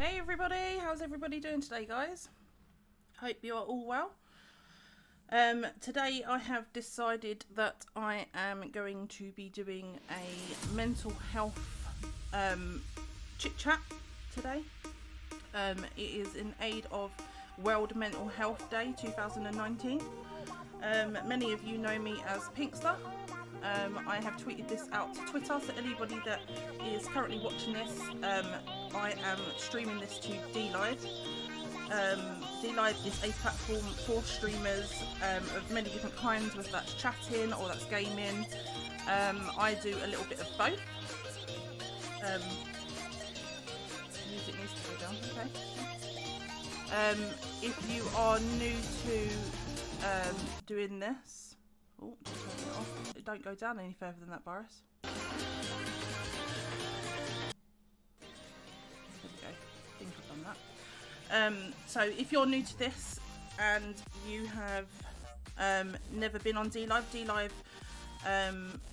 Hey everybody, how's everybody doing today, guys? Hope you are all well. Today I have decided that I am going to be doing a mental health chit chat today. It is in aid of World Mental Health Day 2019. Many of you know me as Pinkster. I have tweeted this out to Twitter, so anybody that is currently watching this, I am streaming this to DLive. DLive is a platform for streamers of many different kinds, whether that's chatting or that's gaming. I do a little bit of both. Music needs to go down, okay. If you are new to doing this, oh, just turn it off. It don't go down any further than that, Boris. There we go. I think I've done that. So if you're new to this and you have never been on DLive, DLive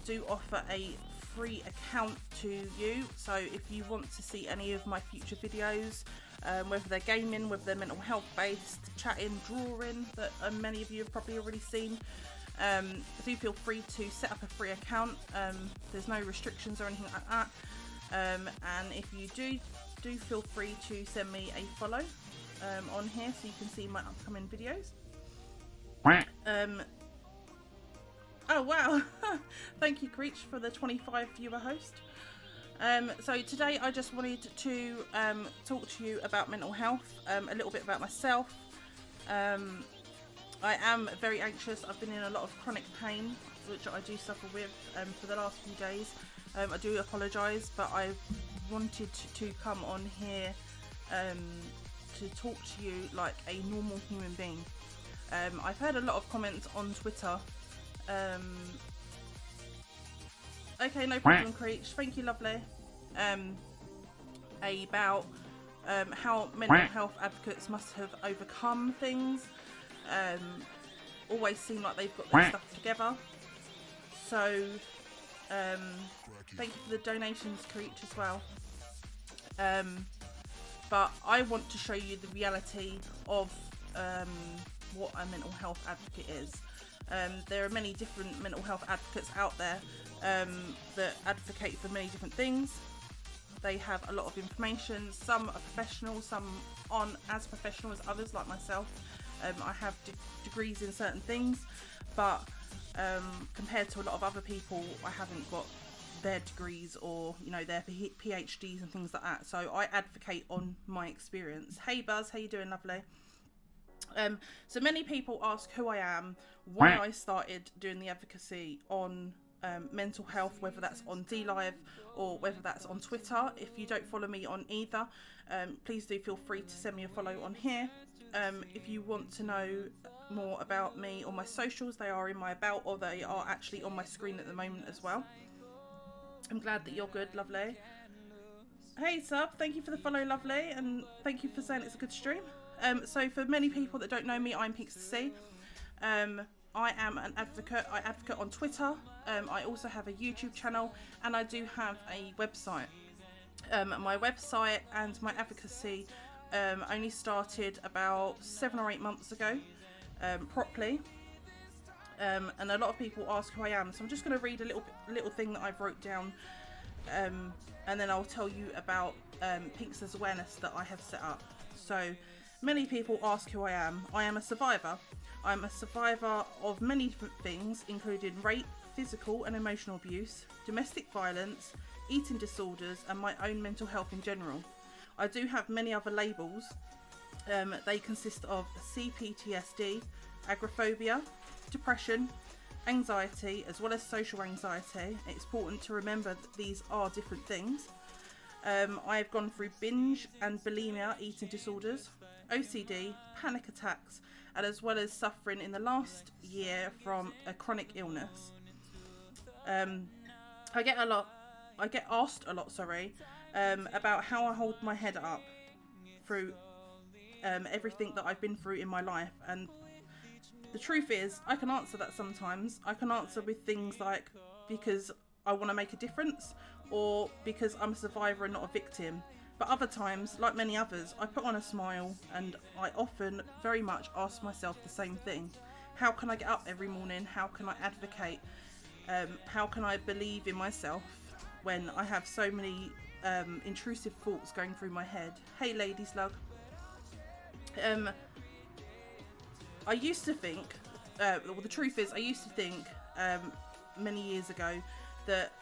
do offer a free account to you. So if you want to see any of my future videos, whether they're gaming, whether they're mental health based, chatting, drawing, that many of you have probably already seen, do feel free to set up a free account. There's no restrictions or anything like that. And if you do feel free to send me a follow on here so you can see my upcoming videos. Oh wow, thank you Creech for the 25 viewer host. So today I just wanted to talk to you about mental health, a little bit about myself. I am very anxious. I've been in a lot of chronic pain, which I do suffer with for the last few days. I do apologise, but I wanted to come on here to talk to you like a normal human being. I've heard a lot of comments on Twitter. Okay, no problem, Creech. Thank you, lovely. About how mental health advocates must have overcome things. Always seem like they've got their stuff together. So, thank you for the donations, Creech, as well. But I want to show you the reality of what a mental health advocate is. There are many different mental health advocates out there that advocate for many different things. They have a lot of information. Some are professional, some aren't as professional as others, like myself. I have degrees in certain things, but compared to a lot of other people, I haven't got their degrees or their PhDs and things like that. So I advocate on my experience. Hey Buzz, how you doing, lovely? So many people ask who I am, why I started doing the advocacy on mental health, whether that's on DLive or whether that's on Twitter. If you don't follow me on either, please do feel free to send me a follow on here. If you want to know more about me or my socials, they are in my about, or they are actually on my screen at the moment as well. I'm glad that you're good, lovely. Hey sub, thank you for the follow, lovely, and thank you for saying it's a good stream. So for many people that don't know me, I'm Pinkster. I am an advocate. I advocate on Twitter. I also have a YouTube channel, and I do have a website. My website and my advocacy only started about 7 or 8 months ago, properly. And a lot of people ask who I am, so I'm just going to read a little thing that I've wrote down, and then I'll tell you about Pinksters awareness that I have set up. So many people ask who I am. I am a survivor. I'm a survivor of many different things, including rape, physical and emotional abuse, domestic violence, eating disorders, and my own mental health in general. I do have many other labels. They consist of CPTSD, agoraphobia, depression, anxiety, as well as social anxiety. It's important to remember that these are different things. I've gone through binge and bulimia eating disorders, OCD, panic attacks, and as well as suffering in the last year from a chronic illness. I get asked a lot, about how I hold my head up through everything that I've been through in my life, and the truth is I can answer that sometimes. I can answer with things like because I want to make a difference, or because I'm a survivor and not a victim. But other times, like many others, I put on a smile, and I often very much ask myself the same thing. How can I get up every morning? How can I advocate? How can I believe in myself when I have so many intrusive thoughts going through my head? Hey ladies lug. I used to think, well, the truth is I used to think many years ago that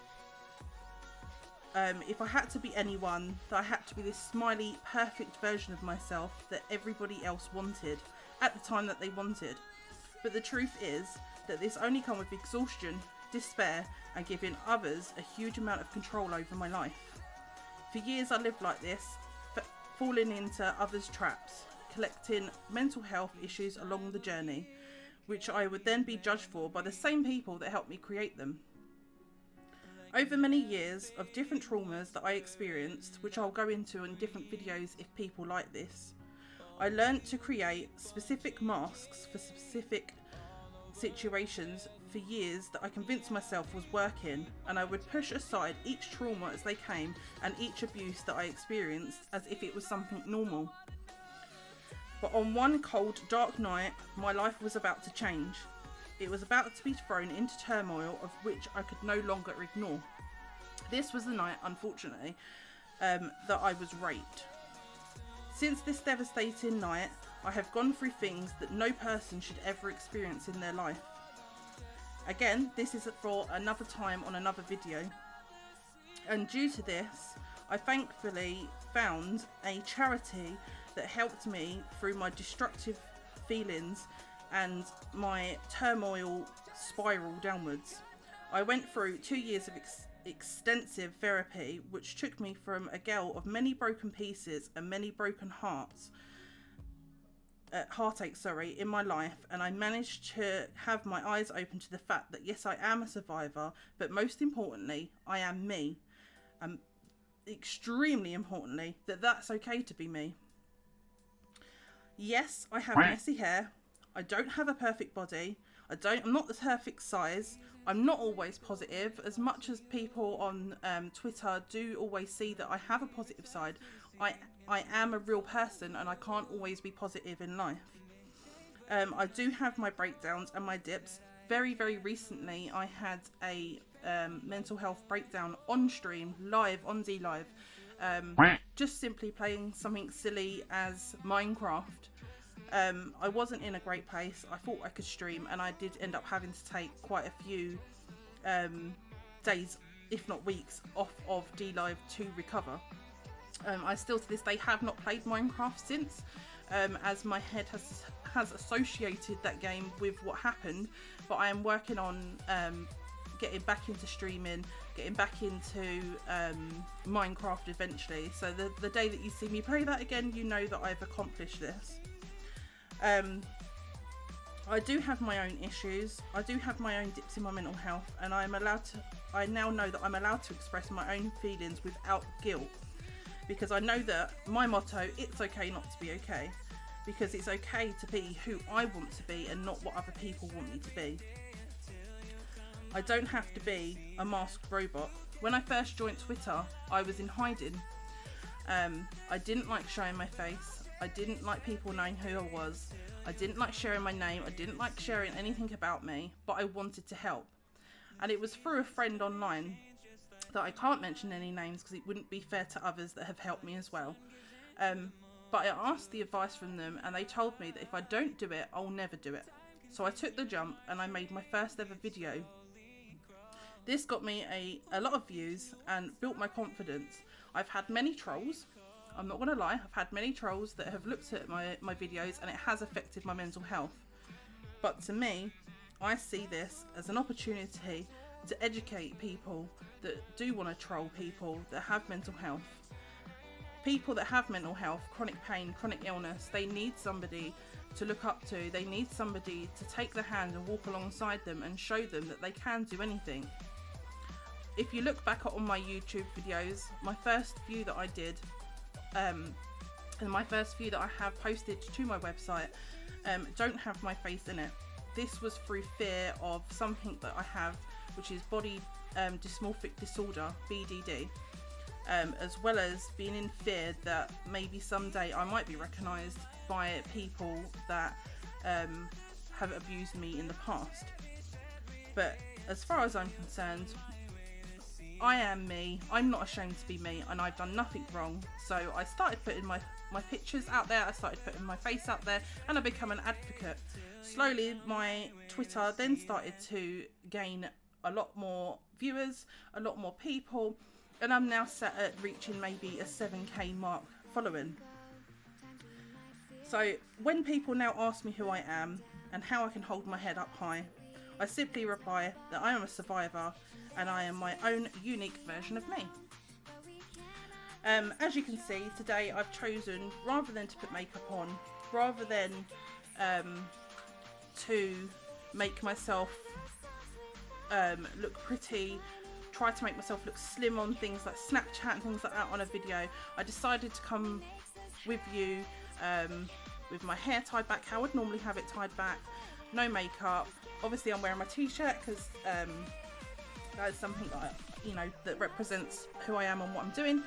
if I had to be anyone, that I had to be this smiley, perfect version of myself that everybody else wanted at the time that they wanted. But the truth is that this only comes with exhaustion, despair, and giving others a huge amount of control over my life. For years I lived like this, falling into others' traps, collecting mental health issues along the journey, which I would then be judged for by the same people that helped me create them. Over many years of different traumas that I experienced, which I'll go into in different videos if people like this, I learned to create specific masks for specific situations for years that I convinced myself was working, and I would push aside each trauma as they came and each abuse that I experienced as if it was something normal. But on one cold, dark night, my life was about to change. It was about to be thrown into turmoil of which I could no longer ignore. This was the night, unfortunately, that I was raped. Since this devastating night, I have gone through things that no person should ever experience in their life. Again, this is for another time on another video. And due to this, I thankfully found a charity that helped me through my destructive feelings and my turmoil spiral downwards. I went through 2 years of extensive therapy, which took me from a girl of many broken pieces and many broken heartaches in my life, and I managed to have my eyes open to the fact that yes, I am a survivor, but most importantly, I am me, and extremely importantly, that's okay to be me. Yes, I have messy hair. I don't have a perfect body. I'm not the perfect size. I'm not always positive. As much as people on Twitter do always see that I have a positive side, I am a real person and I can't always be positive in life. I do have my breakdowns and my dips. Very, very recently, I had a mental health breakdown on stream, live on D Live. Just simply playing something silly as Minecraft. I wasn't in a great place. I thought I could stream, and I did end up having to take quite a few days, if not weeks, off of D Live to recover. I still to this day have not played Minecraft since, as my head has associated that game with what happened, but I am working on getting back into streaming, getting back into Minecraft eventually. So the day that you see me play that again, you know that I've accomplished this. I do have my own issues. I do have my own dips in my mental health, and I now know that I'm allowed to express my own feelings without guilt, because I know that my motto, it's okay not to be okay, because it's okay to be who I want to be and not what other people want me to be. I don't have to be a masked robot. When I first joined Twitter, I was in hiding. I didn't like showing my face. I didn't like people knowing who I was. I didn't like sharing my name. I didn't like sharing anything about me, but I wanted to help. And it was through a friend online that I can't mention any names because it wouldn't be fair to others that have helped me as well. But I asked the advice from them, and they told me that if I don't do it, I'll never do it. So I took the jump and I made my first ever video. This got me a lot of views and built my confidence. I've had many trolls. I'm not going to lie, I've had many trolls that have looked at my videos, and it has affected my mental health. But to me, I see this as an opportunity to educate people that do want to troll people that have mental health. People that have mental health, chronic pain, chronic illness, they need somebody to look up to. They need somebody to take their hand and walk alongside them and show them that they can do anything. If you look back on my YouTube videos, my first few that I did, and my first few that I have posted to my website, don't have my face in it. This was through fear of something that I have, which is body dysmorphic disorder, BDD. as well as being in fear that maybe someday I might be recognised by people that have abused me in the past. But as far as I'm concerned, I am me. I'm not ashamed to be me, and I've done nothing wrong. So I started putting my pictures out there, I started putting my face out there, and I become an advocate. Slowly my Twitter then started to gain a lot more viewers, a lot more people, and I'm now set at reaching maybe a 7k mark following. So when people now ask me who I am and how I can hold my head up high, I simply reply that I am a survivor and I am my own unique version of me. As you can see, today I've chosen, rather than to put makeup on, rather than to make myself look pretty, try to make myself look slim on things like Snapchat and things like that on a video, I decided to come with you with my hair tied back how I would normally have it tied back, no makeup. Obviously I'm wearing my t-shirt because that is something that that represents who I am and what I'm doing.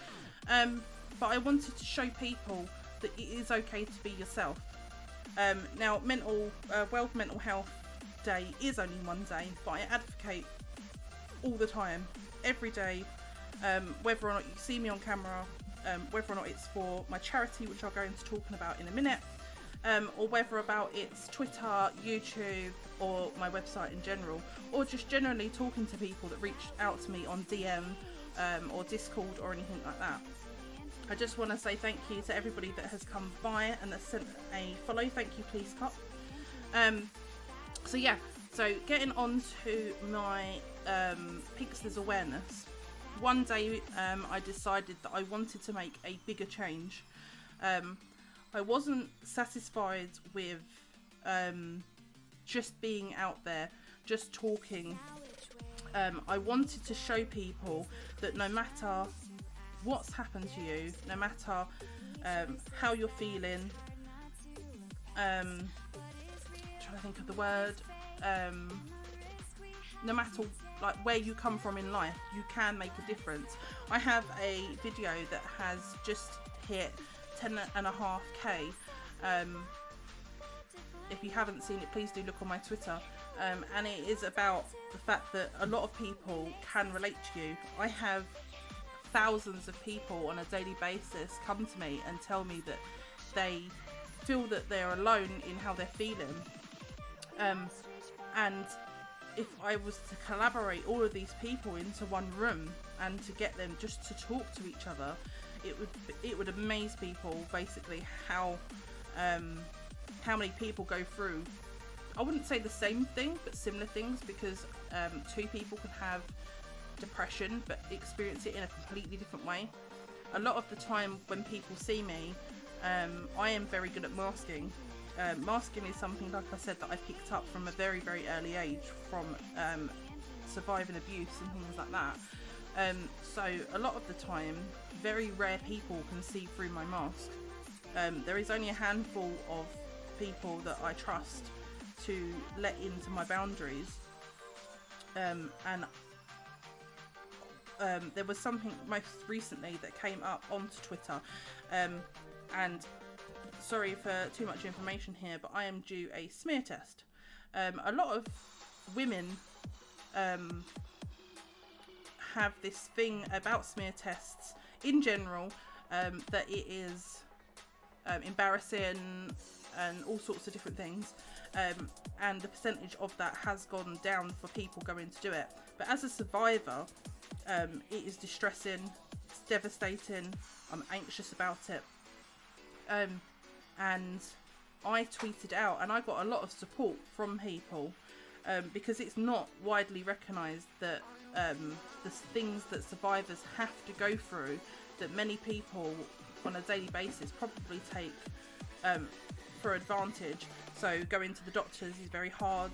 But I wanted to show people that it is okay to be yourself. Now, World Mental Health Day is only one day, but I advocate all the time, every day, whether or not you see me on camera, whether or not it's for my charity, which I'll go into talking about in a minute, or whether about it's Twitter, YouTube, or my website in general, or just generally talking to people that reach out to me on DM or Discord or anything like that. I just want to say thank you to everybody that has come by and that sent a follow. Thank you, please, Cop. So yeah, so getting on to my Pinksters awareness. One day I decided that I wanted to make a bigger change. I wasn't satisfied with just being out there, just talking. I wanted to show people that no matter what's happened to you, no matter how you're feeling, trying to think of the word, no matter like where you come from in life, you can make a difference. I have a video that has just hit 10.5k. If you haven't seen it, please do look on my Twitter. And it is about the fact that a lot of people can relate to you. I have thousands of people on a daily basis come to me and tell me that they feel that they're alone in how they're feeling. And if I was to collaborate all of these people into one room and to get them just to talk to each other, it would amaze people basically how many people go through, I wouldn't say the same thing, but similar things, because two people can have depression but experience it in a completely different way. A lot of the time when people see me, I am very good at masking. Masking is something, like I said, that I picked up from a very, very early age from surviving abuse and things like that. So a lot of the time, very rare people can see through my mask. There is only a handful of people that I trust to let into my boundaries. And there was something most recently that came up onto Twitter, and sorry for too much information here, but I am due a smear test. A lot of women have this thing about smear tests in general, that it is embarrassing and all sorts of different things, and the percentage of that has gone down for people going to do it. But as a survivor, it is distressing, it's devastating, I'm anxious about it, and I tweeted out and I got a lot of support from people, because it's not widely recognised that the things that survivors have to go through, that many people on a daily basis probably take for advantage. So going to the doctors is very hard.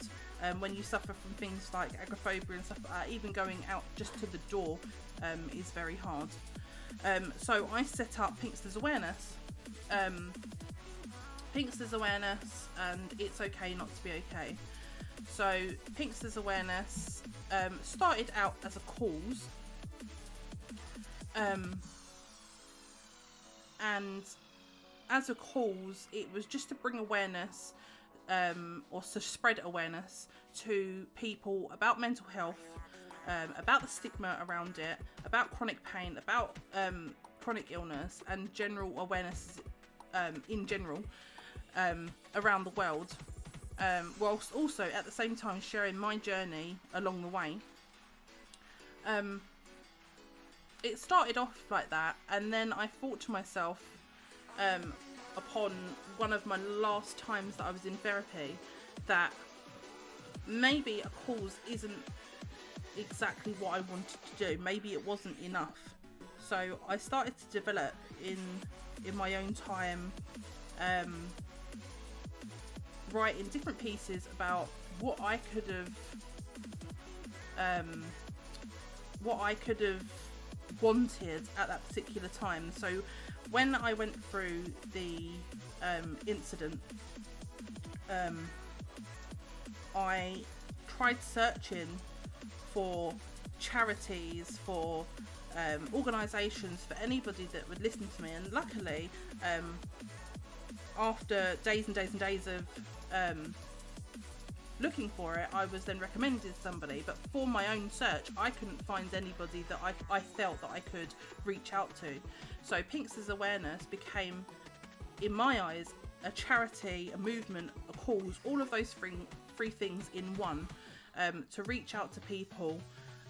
When you suffer from things like agoraphobia and stuff like that, even going out just to the door is very hard. So I set up Pinksters Awareness. Pinksters Awareness and It's Okay Not to Be Okay. So Pinksters Awareness started out as a cause, and as a cause, it was just to bring awareness, or to spread awareness to people about mental health, about the stigma around it, about chronic pain, about chronic illness, and general awareness in general around the world, whilst also at the same time sharing my journey along the way. It started off like that, and then I thought to myself, upon one of my last times that I was in therapy, that maybe a cause isn't exactly what I wanted to do. Maybe it wasn't enough. So I started to develop in my own time, writing different pieces about what I could have wanted at that particular time. So when I went through the incident, I tried searching for charities, for organisations, for anybody that would listen to me, and luckily after days and days and days of looking for it, I was then recommended somebody. But for my own search, I couldn't find anybody that I felt that I could reach out to. So Pinksters awareness became, in my eyes, a charity, a movement, a cause, all of those three things in one, to reach out to people.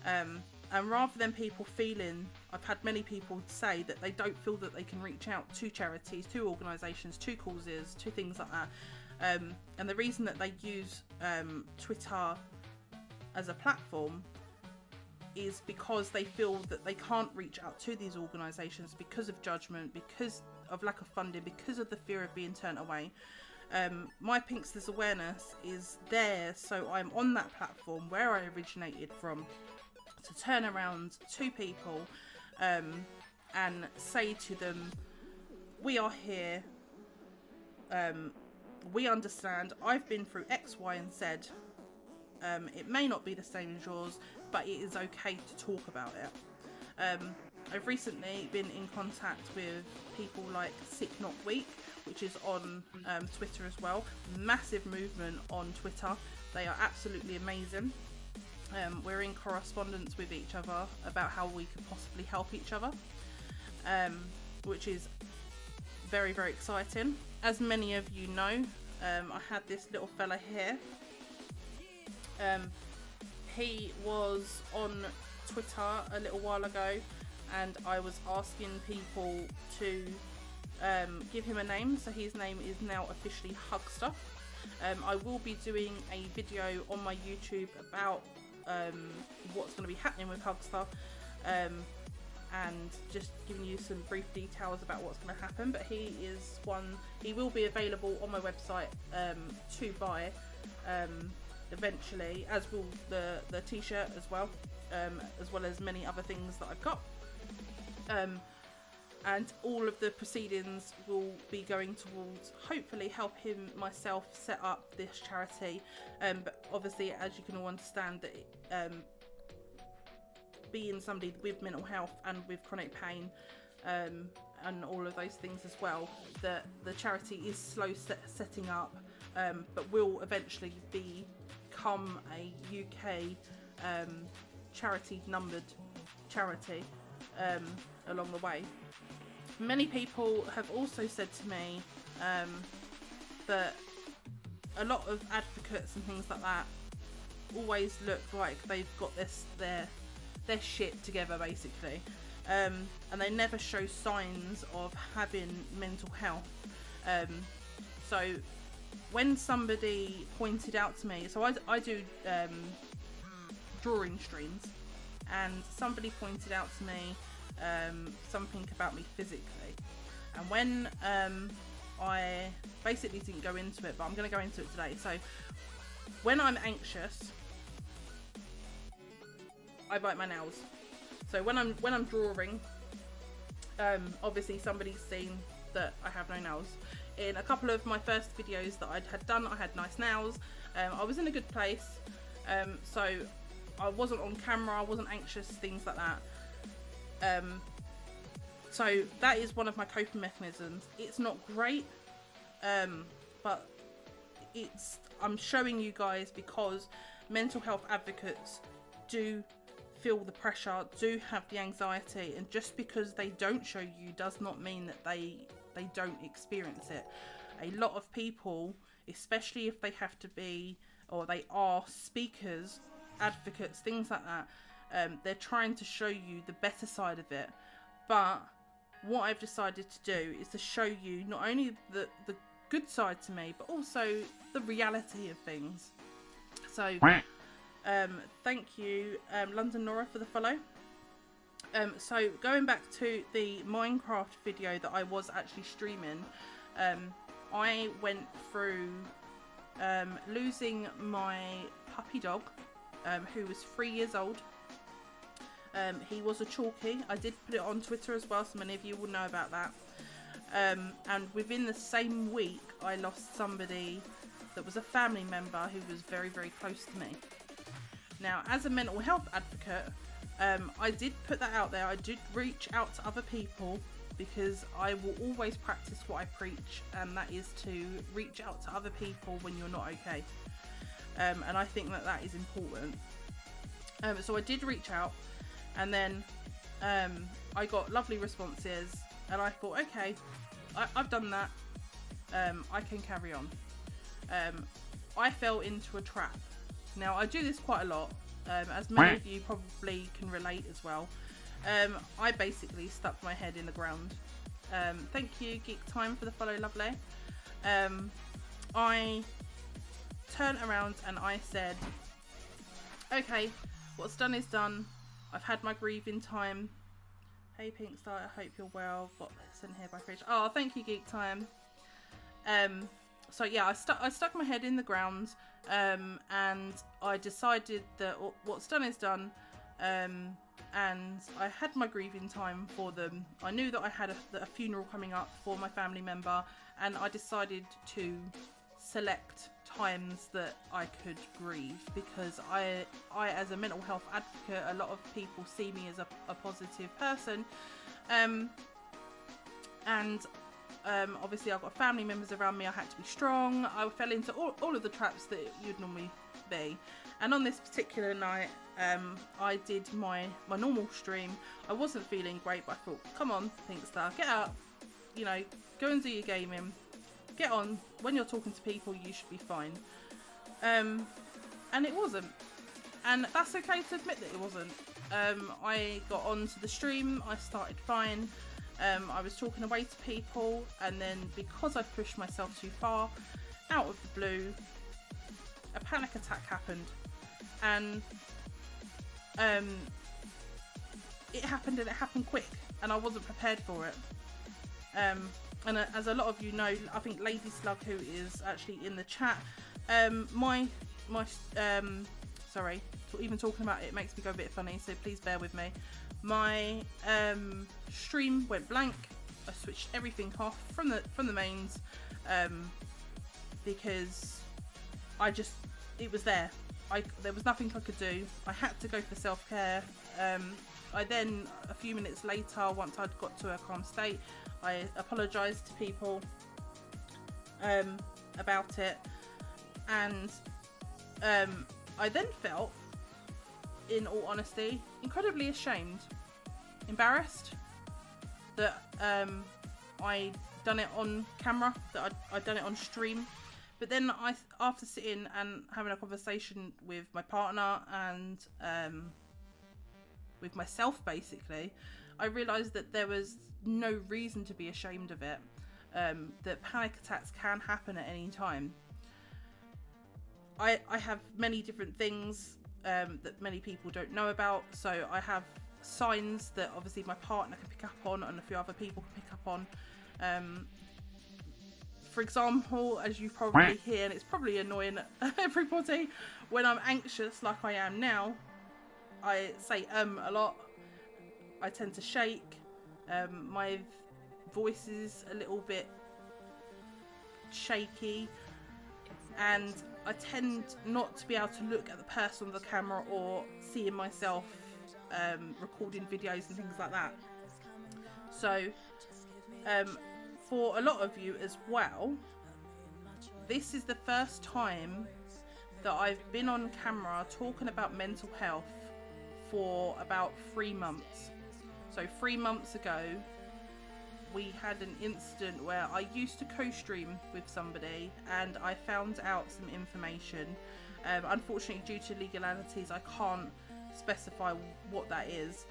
And rather than people feeling, I've had many people say that they don't feel that they can reach out to charities, to organisations, to causes, to things like that. And the reason that they use Twitter as a platform is because they feel that they can't reach out to these organisations because of judgment, because of lack of funding, because of the fear of being turned away. My Pinksters awareness is there, so I'm on that platform where I originated from, to turn around to people and say to them, we are here, we understand, I've been through X, Y and Z. It may not be the same as yours, but it is okay to talk about it. I've recently been in contact with people like Sick Not Weak, which is on Twitter as well. Massive movement on Twitter. They are absolutely amazing. We're in correspondence with each other about how we could possibly help each other, which is very, very exciting. As many of you know, I had this little fella here. He was on Twitter a little while ago, and I was asking people to give him a name, so his name is now officially Hugster. I will be doing a video on my YouTube about what's going to be happening with Hugster, and just giving you some brief details about what's going to happen. But he will be available on my website to buy eventually, as will the t-shirt as well as many other things that I've got. And all of the proceedings will be going towards hopefully helping myself set up this charity. But obviously, as you can all understand, that being somebody with mental health and with chronic pain, and all of those things as well, that the charity is slow setting up, but will eventually become a UK charity numbered charity along the way. Many people have also said to me that a lot of advocates and things like that always look like they've got their shit together, basically, and they never show signs of having mental health. So when somebody pointed out to me, so I do drawing streams, and somebody pointed out to me something about me physically, and when I basically didn't go into it, but I'm going to go into it today. So when I'm anxious, I bite my nails. So when I'm drawing, obviously somebody's seen that I have no nails. In a couple of my first videos that I had done, I had nice nails. I was in a good place, so I wasn't on camera, I wasn't anxious, things like that. So that is one of my coping mechanisms. It's not great, but I'm showing you guys because mental health advocates do feel the pressure, do have the anxiety, and just because they don't show you does not mean that they don't experience it. A lot of people, especially if they have to be, or they are speakers, advocates, things like that, they're trying to show you the better side of it. But what I've decided to do is to show you not only the good side to me, but also the reality of things. So thank you, London Nora, for the follow. So going back to the Minecraft video that I was actually streaming, I went through losing my puppy dog, who was 3 years old. He was a Chalky. I did put it on Twitter as well, so many of you will know about that. And within the same week, I lost somebody that was a family member who was very, very close to me. Now, as a mental health advocate, I did put that out there. I did reach out to other people because I will always practice what I preach, and that is to reach out to other people when you're not okay. And I think that that is important. So I did reach out, and then I got lovely responses, and I thought, okay, I've done that. I can carry on. I fell into a trap. Now, I do this quite a lot, as many of you probably can relate as well. I basically stuck my head in the ground. Thank you, Geek Time, for the follow, lovely. I turned around and I said, okay, what's done is done. I've had my grieving time. Hey Pinkster, I hope you're well. Got sent here by Fridge. Oh, thank you, Geek Time. So yeah, I stuck my head in the ground, and I decided that what's done is done, and I had my grieving time for them. I knew that I had a funeral coming up for my family member, and I decided to select times that I could grieve, because I as a mental health advocate, a lot of people see me as a positive person, and obviously I've got family members around me. I had to be strong. I fell into all of the traps that you'd normally be, and on this particular night, I did my normal stream. I wasn't feeling great, but I thought, come on, Pinkster, get up, you know, go and do your gaming, get on. When you're talking to people, you should be fine. And it wasn't, and that's okay to admit that it wasn't. I got onto the stream, I started fine. I was talking away to people, and then because I pushed myself too far, out of the blue, a panic attack happened, and it happened quick, and I wasn't prepared for it. And as a lot of you know, I think Lady Slug, who is actually in the chat, sorry, even talking about it makes me go a bit funny, so please bear with me. My stream went blank. I switched everything off from the mains, because it was there. There was nothing I could do. I had to go for self-care. I then, a few minutes later, once I'd got to a calm state, I apologised to people about it, and I then felt, in all honesty, incredibly ashamed, embarrassed that I'd done it on camera, that I'd done it on stream. But then after sitting and having a conversation with my partner and with myself, basically, I realised that there was no reason to be ashamed of it, that panic attacks can happen at any time. I have many different things that many people don't know about, so I have signs that obviously my partner can pick up on and a few other people can pick up on. For example, as you probably hear, and it's probably annoying everybody, when I'm anxious like I am now, I say a lot. I tend to shake. My voice is a little bit shaky, and I tend not to be able to look at the person on the camera or seeing myself recording videos and things like that. So for a lot of you as well, this is the first time that I've been on camera talking about mental health for about 3 months. So 3 months ago, we had an incident where I used to co-stream with somebody and I found out some information. Unfortunately, due to legalities, I can't specify what that is.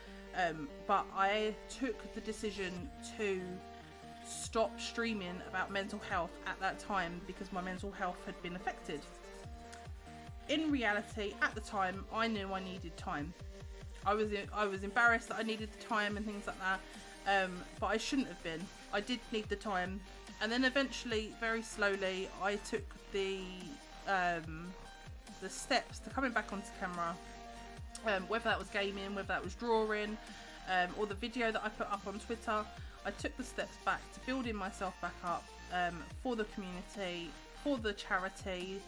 But I took the decision to stop streaming about mental health at that time because my mental health had been affected. In reality, at the time, I knew I needed time. I was embarrassed that I needed the time and things like that, but I shouldn't have been. I did need the time, and then eventually, very slowly, I took the steps to coming back onto camera. Whether that was gaming, whether that was drawing, or the video that I put up on Twitter, I took the steps back to building myself back up for the community, for the charity,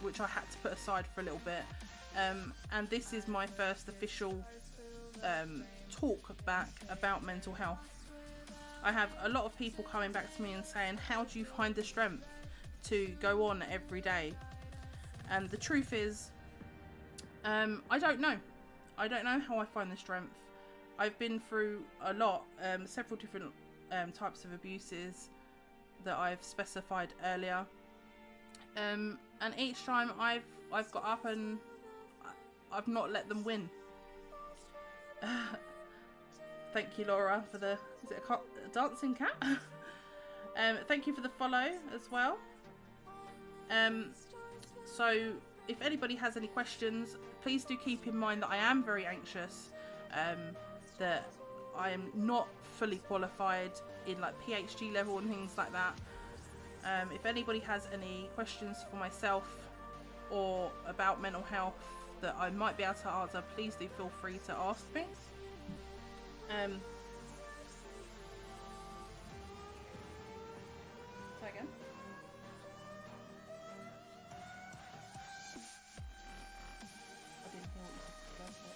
which I had to put aside for a little bit. And this is my first official talk back about mental health. I have a lot of people coming back to me and saying, how do you find the strength to go on every day? And the truth is, I don't know. I don't know how I find the strength. I've been through a lot, several different types of abuses that I've specified earlier. And each time I've got up and I've not let them win. Thank you, Laura, for the... Is it a dancing cat? Thank you for the follow as well. So, if anybody has any questions, please do keep in mind that I am very anxious. That I am not fully qualified in like PhD level and things like that. If anybody has any questions for myself or about mental health that I might be able to answer, please do feel free to ask me. Say again. I didn't hear what you said.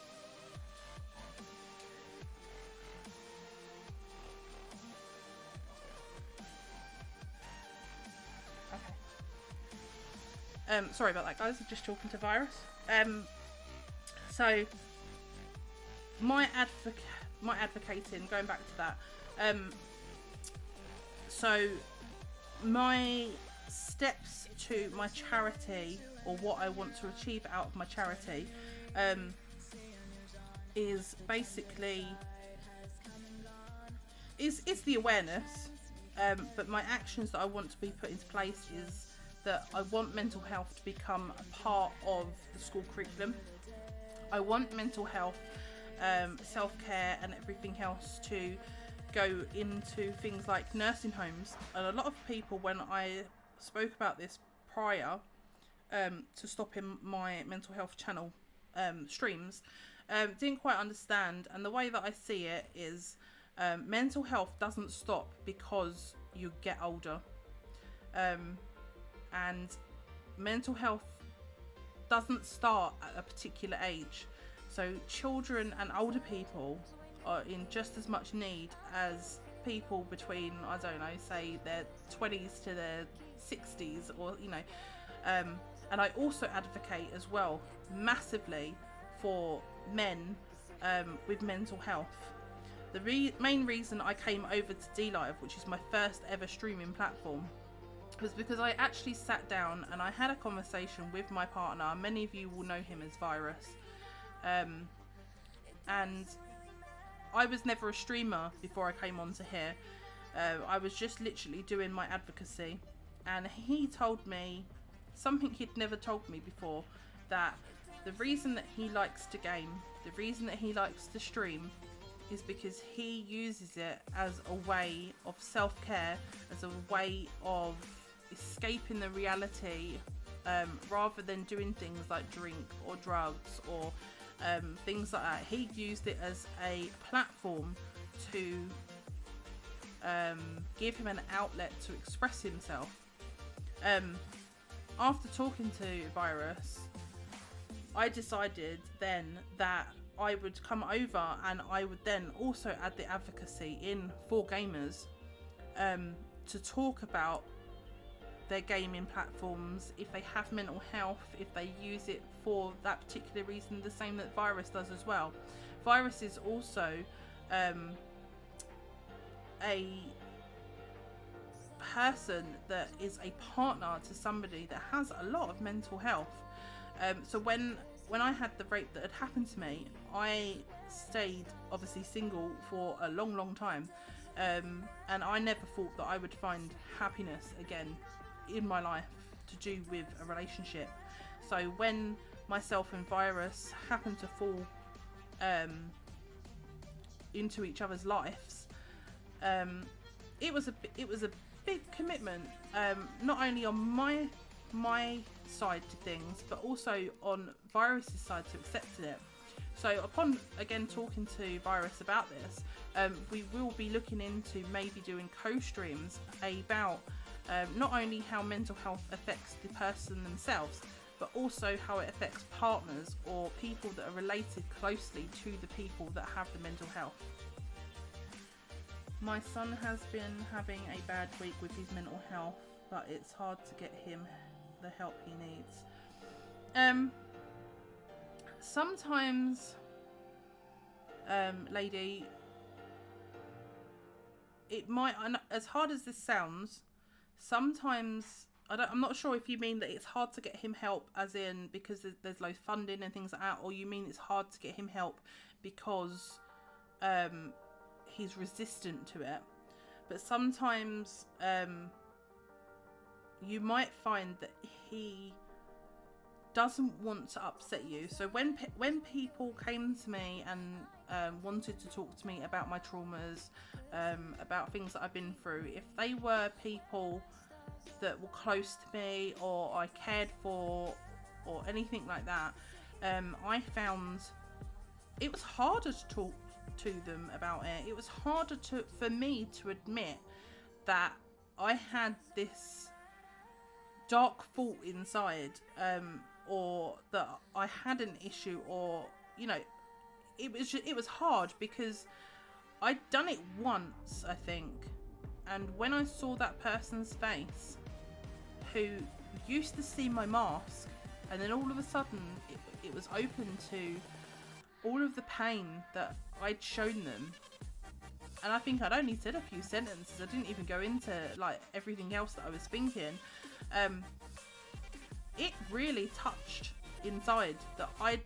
Okay. Sorry about that, guys. I'm just talking to Virus. So my advocating, going back to that. So my steps to my charity, or what I want to achieve out of my charity, is basically is the awareness. But my actions that I want to be put into place is that I want mental health to become a part of the school curriculum. I want mental health, self-care and everything else to go into things like nursing homes. And a lot of people, when I spoke about this prior to stopping my mental health channel streams, didn't quite understand. And the way that I see it is mental health doesn't stop because you get older. And mental health doesn't start at a particular age. So children and older people are in just as much need as people between, I don't know, say their 20s to their 60s, or, you know. And I also advocate as well massively for men with mental health. The main reason I came over to D-Live, which is my first ever streaming platform, was because I actually sat down and I had a conversation with my partner. Many of you will know him as Virus. And I was never a streamer before I came onto here. I was just literally doing my advocacy. And he told me something he'd never told me before, that the reason that he likes to game, the reason that he likes to stream, is because he uses it as a way of self-care, as a way of escaping the reality, rather than doing things like drink or drugs or things like that. He used it as a platform to give him an outlet to express himself. After talking to Virus, I decided then that I would come over and I would then also add the advocacy in for gamers, to talk about their gaming platforms, if they have mental health, if they use it for that particular reason, the same that Virus does as well. Virus is also a person that is a partner to somebody that has a lot of mental health. So when I had the rape that had happened to me, I stayed obviously single for a long time, and I never thought that I would find happiness again in my life to do with a relationship. So when myself and Virus happened to fall into each other's lives, it was a big commitment, not only on my side to things, but also on Virus's side to accepting it. So upon again talking to Virus about this, we will be looking into maybe doing co-streams about not only how mental health affects the person themselves, but also how it affects partners or people that are related closely to the people that have the mental health. My son has been having a bad week with his mental health, but it's hard to get him the help he needs. Sometimes, lady, it might, as hard as this sounds, sometimes, I'm not sure if you mean that it's hard to get him help as in because there's low funding and things like that, or you mean it's hard to get him help because he's resistant to it. But sometimes you might find that he doesn't want to upset you. So when people came to me and wanted to talk to me about my traumas, about things that I've been through, if they were people that were close to me or I cared for or anything like that, I found it was harder to talk to them about it. It was harder for me to admit that I had this dark thought inside, or that I had an issue, or it was hard because I'd done it once, I think, and when I saw that person's face who used to see my mask, and then all of a sudden it was open to all of the pain that I'd shown them, and I think I'd only said a few sentences, I didn't even go into like everything else that I was thinking. It really touched inside that I'd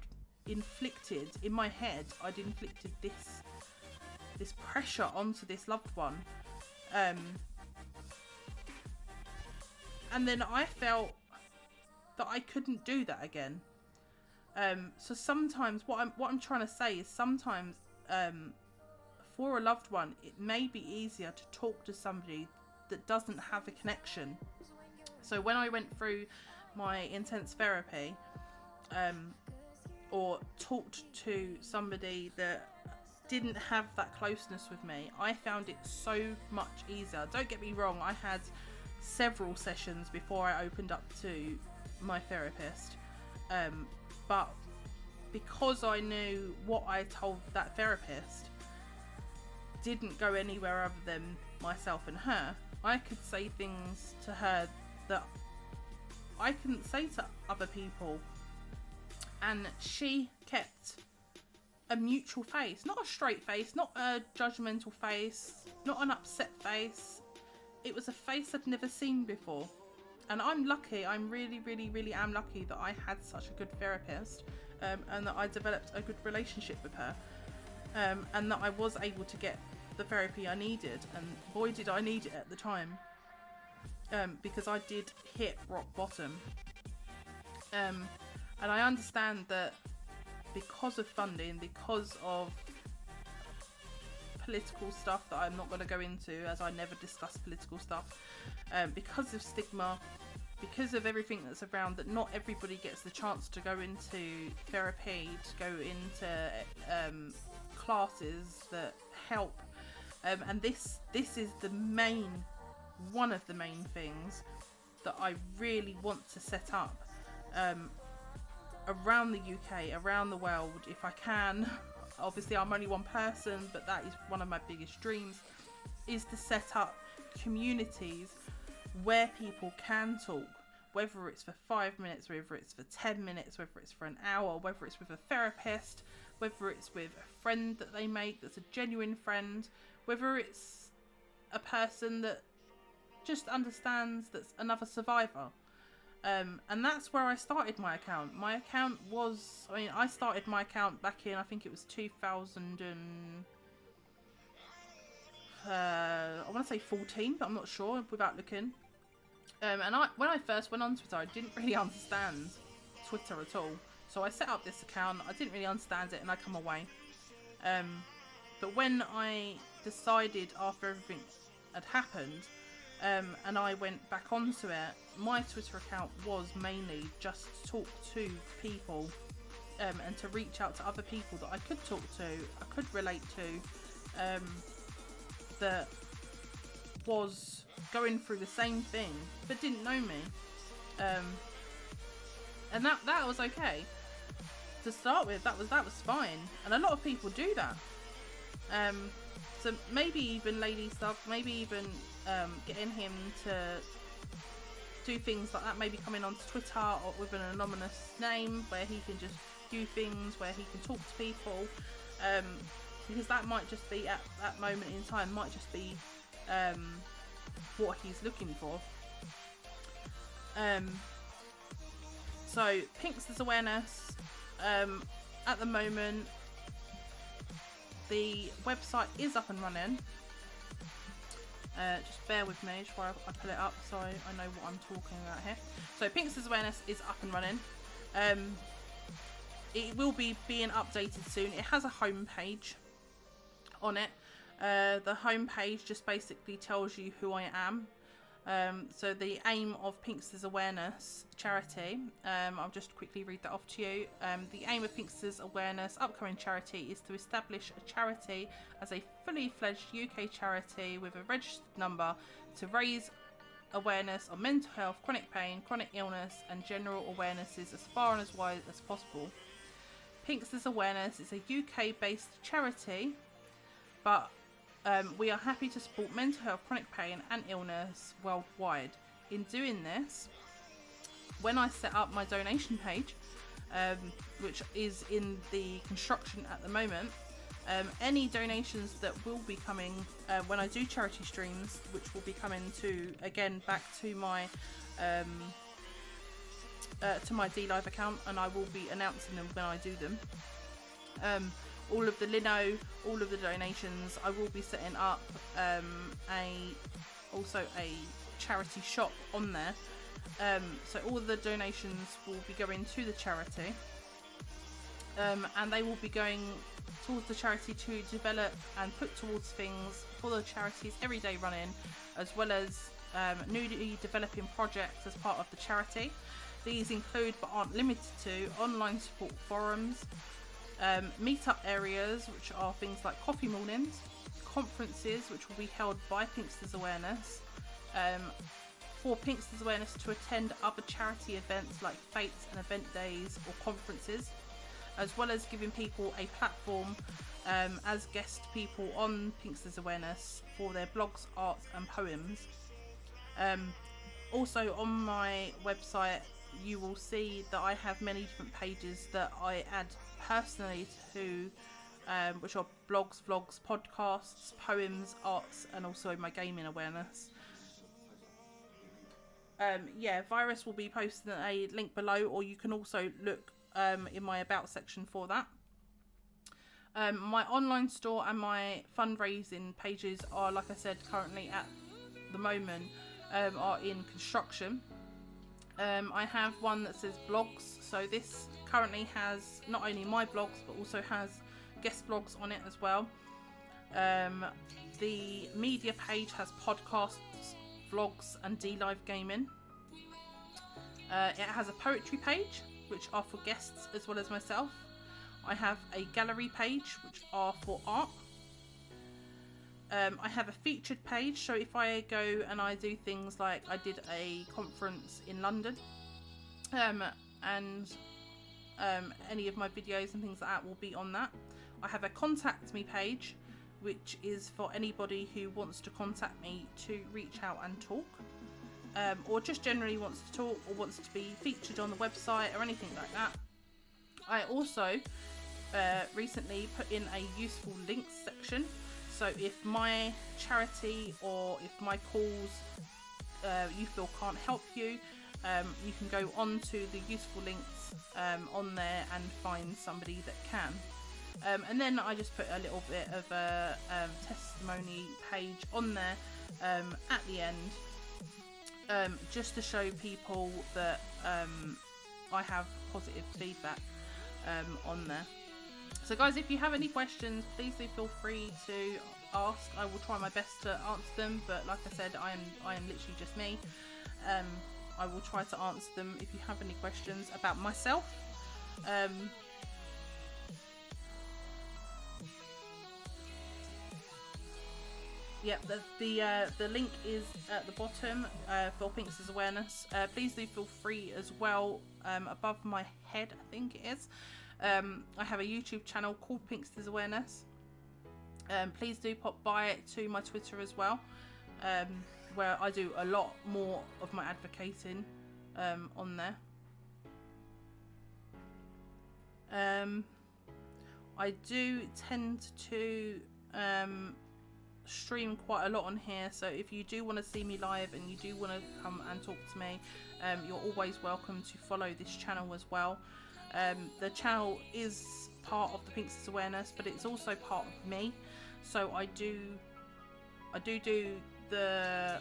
inflicted, in my head, I'd inflicted this pressure onto this loved one. And then I felt that I couldn't do that again. So sometimes what I'm trying to say is sometimes for a loved one, it may be easier to talk to somebody that doesn't have a connection. So when I went through my intense therapy, or talked to somebody that didn't have that closeness with me, I found it so much easier. Don't get me wrong, I had several sessions before I opened up to my therapist, but because I knew what I told that therapist didn't go anywhere other than myself and her, I could say things to her that I couldn't say to other people, and she kept a neutral face, not a straight face, not a judgmental face, not an upset face. It was a face I'd never seen before, and I'm lucky, I'm really am lucky that I had such a good therapist, and that I developed a good relationship with her, and that I was able to get the therapy I needed, and boy did I need it at the time. Because I did hit rock bottom, and I understand that because of funding, because of political stuff that I'm not going to go into, as I never discuss political stuff, because of stigma, because of everything that's around, that not everybody gets the chance to go into therapy, to go into classes that help, and this is one of the main things that I really want to set up. around the UK, around the world, if I can. Obviously I'm only one person, but that is one of my biggest dreams, is to set up communities where people can talk, whether it's for 5 minutes, whether it's for 10 minutes, whether it's for an hour, whether it's with a therapist, whether it's with a friend that they make that's a genuine friend, whether it's a person that just understands that's another survivor. And that's where I started my account. My account was, I started my account back in, I think it was 2000 and, I want to say 14, but I'm not sure without looking. And when I first went on Twitter, I didn't really understand Twitter at all. So I set up this account, I didn't really understand it, and I come away. But when I decided after everything had happened, and I went back onto it, my Twitter account was mainly just to talk to people, and to reach out to other people that I could talk to, I could relate to, that was going through the same thing but didn't know me, and that was okay to start with. That was fine, and a lot of people do that. So maybe even lady stuff, maybe even getting him to do things like that, maybe coming onto Twitter or with an anonymous name where he can just do things, where he can talk to people, because that might just be, at that moment in time, might just be what he's looking for. So Pinksters awareness, at the moment the website is up and running. Just bear with me just while I pull it up so I know what I'm talking about here. So Pinksters awareness is up and running. It will be being updated soon. It has a home page on it. The home page just basically tells you who I am. So the aim of Pinksters Awareness charity, I'll just quickly read that off to you. The aim of Pinksters Awareness upcoming charity is to establish a charity as a fully fledged UK charity with a registered number to raise awareness on mental health, chronic pain, chronic illness and general awarenesses as far and as wide as possible. Pinksters Awareness is a UK based charity, but we are happy to support mental health, chronic pain and illness worldwide. In doing this, when I set up my donation page, which is in the construction at the moment, any donations that will be coming when I do charity streams, which will be coming to, again, back to my DLive account, and I will be announcing them when I do them. All of the lino, all of the donations, I will be setting up also a charity shop on there. So all of the donations will be going to the charity, and they will be going towards the charity to develop and put towards things for the charity's everyday running, as well as newly developing projects as part of the charity. These include, but aren't limited to, online support forums, meet-up areas, which are things like coffee mornings, conferences which will be held by Pinksters Awareness, for Pinksters Awareness to attend other charity events like fates and event days or conferences, as well as giving people a platform as guest people on Pinksters Awareness for their blogs, arts and poems. Also on my website you will see that I have many different pages that I add personally to, which are blogs, vlogs, podcasts, poems, arts and also my gaming awareness. Virus will be posting a link below, or you can also look in my about section for that. My online store and my fundraising pages are, like I said, currently at the moment are in construction. I have one that says blogs, so this currently has not only my blogs but also has guest blogs on it as well. The media page has podcasts, vlogs and DLive gaming. It has a poetry page which are for guests as well as myself. I have a gallery page which are for art. I have a featured page, so if I go and I do things like I did a conference in London, and Any of my videos and things like that will be on that. I have a contact me page, which is for anybody who wants to contact me to reach out and talk, or just generally wants to talk or wants to be featured on the website or anything like that. I also recently put in a useful links section, so if my charity or if my cause you feel can't help you, you can go on to the useful links on there and find somebody that can. And then I just put a little bit of a testimony page on there at the end, just to show people that I have positive feedback on there. So guys, if you have any questions, please do feel free to ask. I will try my best to answer them, but like I said, I am literally just me. I will try to answer them if you have any questions about myself. Yep, the link is at the bottom for Pinksters awareness. Please do feel free as well, above my head I think it is, I have a YouTube channel called Pinksters Awareness. Please do pop by to my Twitter as well, where I do a lot more of my advocating on there. I do tend to stream quite a lot on here, so if you do want to see me live and you do want to come and talk to me, you're always welcome to follow this channel as well. The channel is part of the Pinksters Awareness, but it's also part of me, so I do the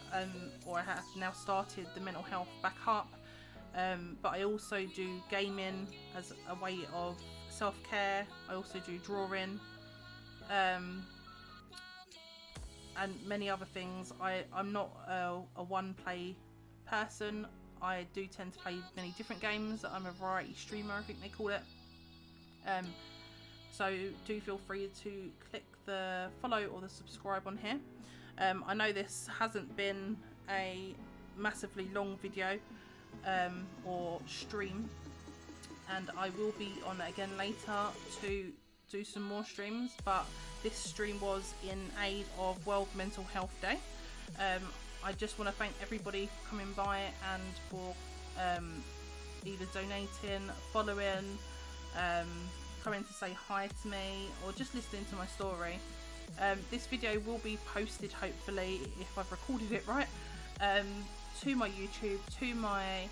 or I have now started the mental health backup, but I also do gaming as a way of self-care. I also do drawing, and many other things. I'm not a one-play person. I do tend to play many different games. I'm a variety streamer, I think they call it. So do feel free to click the follow or the subscribe on here. I know this hasn't been a massively long video or stream, and I will be on again later to do some more streams, but this stream was in aid of World Mental Health Day. I just want to thank everybody for coming by and for either donating, following, coming to say hi to me, or just listening to my story. This video will be posted, hopefully, if I've recorded it right, to my YouTube, to my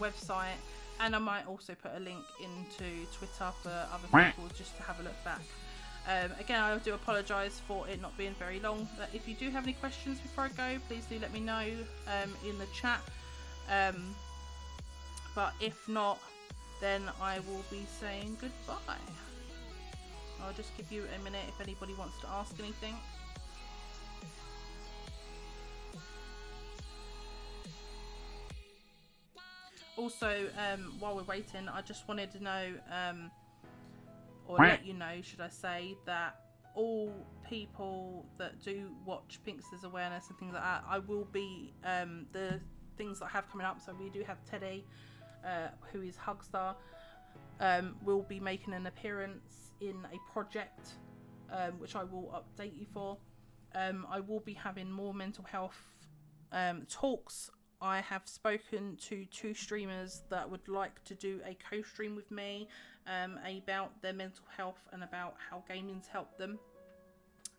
website, and I might also put a link into Twitter for other people just to have a look back. Again, I do apologise for it not being very long, but if you do have any questions before I go, please do let me know in the chat. But if not, then I will be saying goodbye. I'll just give you a minute if anybody wants to ask anything. Also, while we're waiting, I just wanted to know, or let you know, should I say, that all people that do watch Pinksters Awareness and things like that, I will be, the things that I have coming up, so we do have Teddy, who is Hugstar, will be making an appearance in a project, which I will update you for. I will be having more mental health talks. I have spoken to 2 streamers that would like to do a co-stream with me about their mental health and about how gaming's helped them.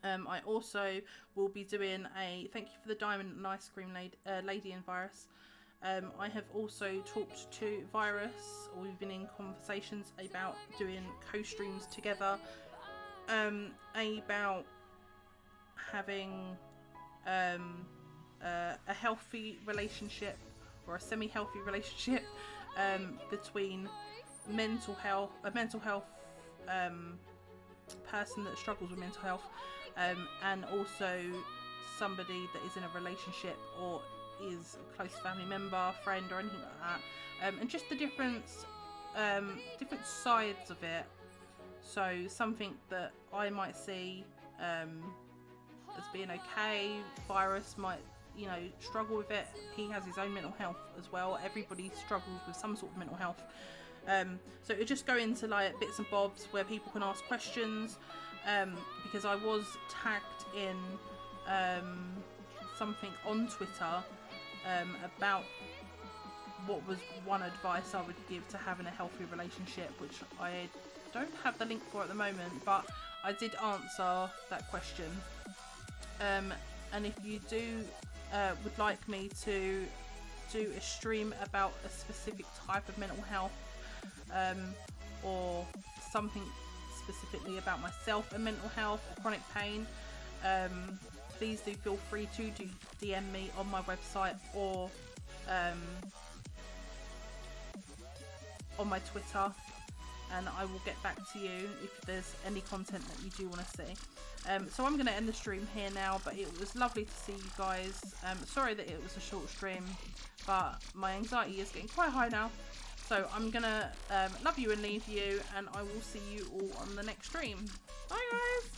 I also will be doing a thank you for the diamond and ice cream lady and Virus. I have also talked to Virus, or we've been in conversations about doing co-streams together, about having a healthy relationship or a semi-healthy relationship between a mental health person that struggles with mental health and also somebody that is in a relationship or is a close family member, friend, or anything like that, and just the different sides of it. So something that I might see as being okay, Virus might, you know, struggle with it. He has his own mental health as well. Everybody struggles with some sort of mental health, So it just go into like bits and bobs where people can ask questions, because I was tagged in something on Twitter about what was one advice I would give to having a healthy relationship, which I don't have the link for at the moment, but I did answer that question. And if you do would like me to do a stream about a specific type of mental health, or something specifically about myself and mental health or chronic pain, please do feel free to DM me on my website or on my Twitter, and I will get back to you if there's any content that you do want to see. So I'm going to end the stream here now, but it was lovely to see you guys. Sorry that it was a short stream, but my anxiety is getting quite high now. So I'm going to love you and leave you, and I will see you all on the next stream. Bye guys!